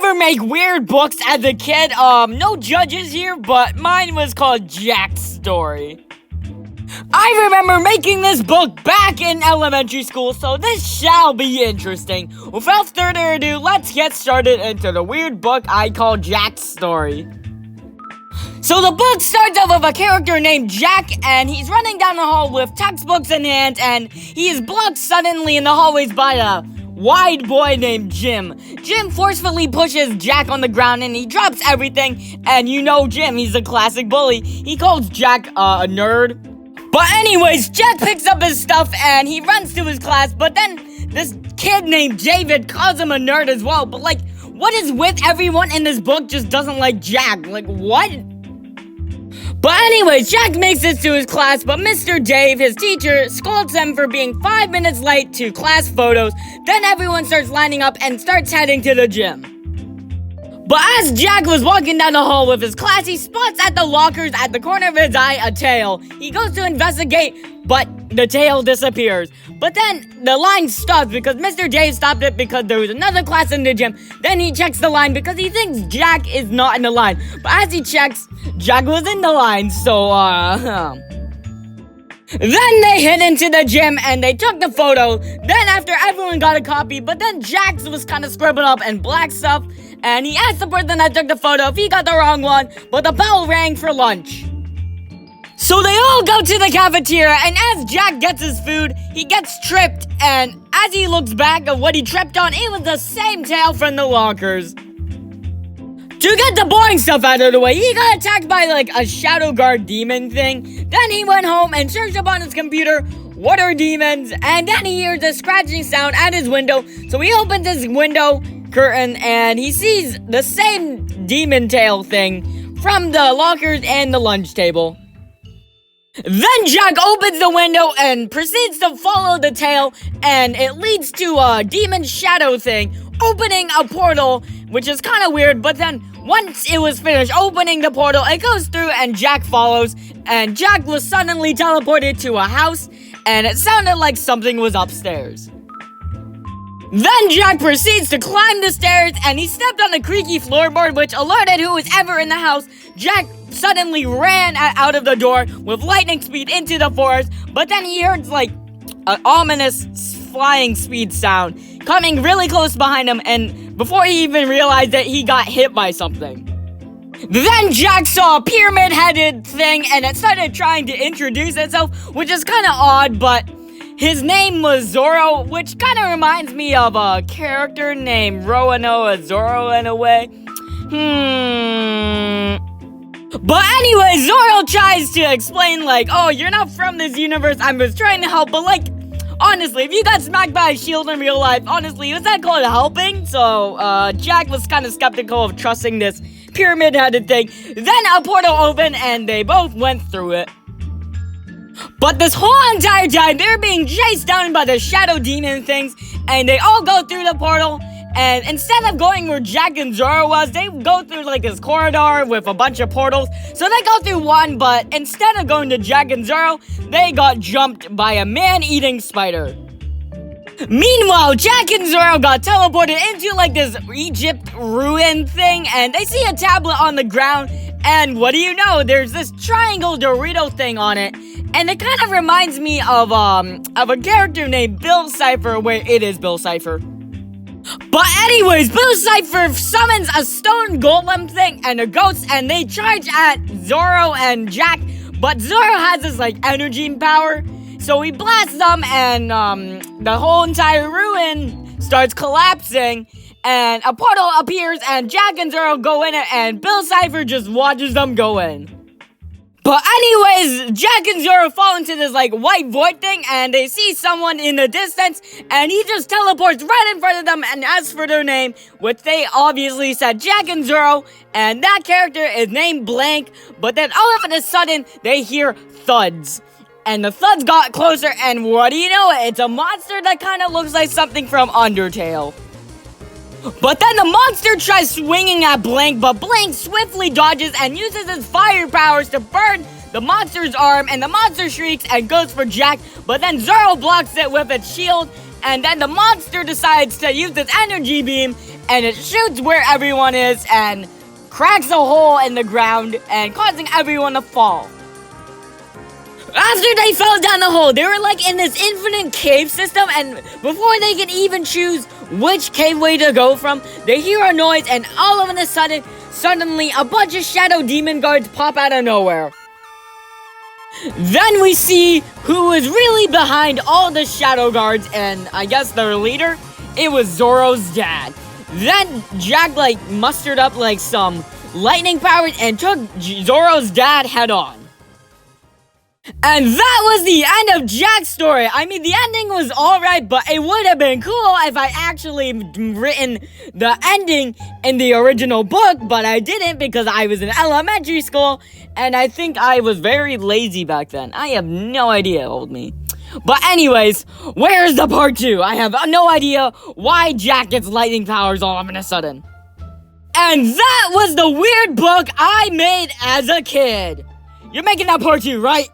ever make weird books as a kid? No judges here, but mine was called Jack's Story. I remember making this book back in elementary school, so this shall be interesting. Without further ado, let's get started into the weird book I call Jack's Story. So the book starts off with a character named Jack, and he's running down the hall with textbooks in hand, and he is blocked suddenly in the hallways by a wide boy named Jim. Jim forcefully pushes Jack on the ground, and he drops everything, and you know Jim, he's a classic bully. He calls Jack a nerd. But anyways, Jack picks up his stuff, and he runs to his class, but then this kid named David calls him a nerd as well. But what is with everyone in this book just doesn't like Jack? What? But anyways, Jack makes it to his class, but Mr. Dave, his teacher, scolds him for being 5 minutes late to class photos. Then everyone starts lining up and starts heading to the gym. But as Jack was walking down the hall with his class, he spots at the lockers at the corner of his eye a tail. He goes to investigate, but the tail disappears. But then the line stops because Mr. Dave stopped it because there was another class in the gym. Then he checks the line because he thinks Jack is not in the line. But as he checks, Jack was in the line, so Then they hid into the gym and they took the photo. Then after everyone got a copy, but then Jack's was kind of scribbled up in black stuff. And he asked the person that took the photo if he got the wrong one, but the bell rang for lunch. So they all go to the cafeteria, and as Jack gets his food, he gets tripped, and as he looks back at what he tripped on, it was the same tail from the lockers. To get the boring stuff out of the way, he got attacked by a shadow guard demon thing. Then he went home and searched up on his computer, what are demons? And then he hears a scratching sound at his window, so he opens his window curtain and he sees the same demon tail thing from the lockers and the lunch table. Then Jack opens the window and proceeds to follow the tail, and it leads to a demon shadow thing opening a portal, which is kind of weird. But then once it was finished opening the portal, it goes through and Jack follows, and Jack was suddenly teleported to a house, and it sounded like something was upstairs. Then Jack proceeds to climb the stairs, and he stepped on a creaky floorboard, which alerted who was ever in the house. Jack suddenly ran out of the door with lightning speed into the forest, but then he heard an ominous flying speed sound coming really close behind him, and before he even realized it, he got hit by something. Then Jack saw a pyramid-headed thing, and it started trying to introduce itself, which is kind of odd, but his name was Zoro, which kind of reminds me of a character named Roanoa Zoro in a way. But anyway, Zoro tries to explain oh, you're not from this universe, I'm just trying to help, but honestly, if you got smacked by a shield in real life, honestly, is that called helping? So, Jack was kind of skeptical of trusting this pyramid-headed thing. Then a portal opened, and they both went through it. But this whole entire time, they're being chased down by the shadow demon things, and they all go through the portal, and instead of going where Jack and Zoro was, they go through this corridor with a bunch of portals. So they go through one, but instead of going to Jack and Zoro, they got jumped by a man-eating spider. Meanwhile, Jack and Zoro got teleported into this Egypt ruin thing, and they see a tablet on the ground, and what do you know, there's this triangle Dorito thing on it, and it kind of reminds me of a character named Bill Cipher, where it is Bill Cipher. But anyways, Bill Cipher summons a stone golem thing and a ghost, and they charge at Zoro and Jack, but Zoro has this energy power, so he blasts them, and the whole entire ruin starts collapsing, and a portal appears, and Jack and Zoro go in it, and Bill Cipher just watches them go in. But anyways, Jack and Zoro fall into this white void thing, and they see someone in the distance, and he just teleports right in front of them and asks for their name, which they obviously said Jack and Zoro, and that character is named Blank. But then all of a sudden, they hear thuds. And the thuds got closer, and what do you know? It's a monster that kind of looks like something from Undertale. But then the monster tries swinging at Blank, but Blank swiftly dodges and uses his fire powers to burn the monster's arm, and the monster shrieks and goes for Jack, but then Zoro blocks it with its shield, and then the monster decides to use its energy beam and it shoots where everyone is and cracks a hole in the ground and causing everyone to fall. After they fell down the hole, they were like in this infinite cave system, and before they can even choose which cave way to go from, they hear a noise, and all of a sudden, suddenly a bunch of shadow demon guards pop out of nowhere. Then we see who is really behind all the shadow guards, and I guess their leader, it was Zoro's dad. Then Jack mustered up some lightning powers and took Zoro's dad head on. And that was the end of Jack's story. I mean, the ending was alright, but it would have been cool if I actually written the ending in the original book, but I didn't because I was in elementary school, and I think I was very lazy back then. I have no idea, old me. But anyways, where's the part 2? I have no idea why Jack gets lightning powers all of a sudden. And that was the weird book I made as a kid. You're making that part 2, right?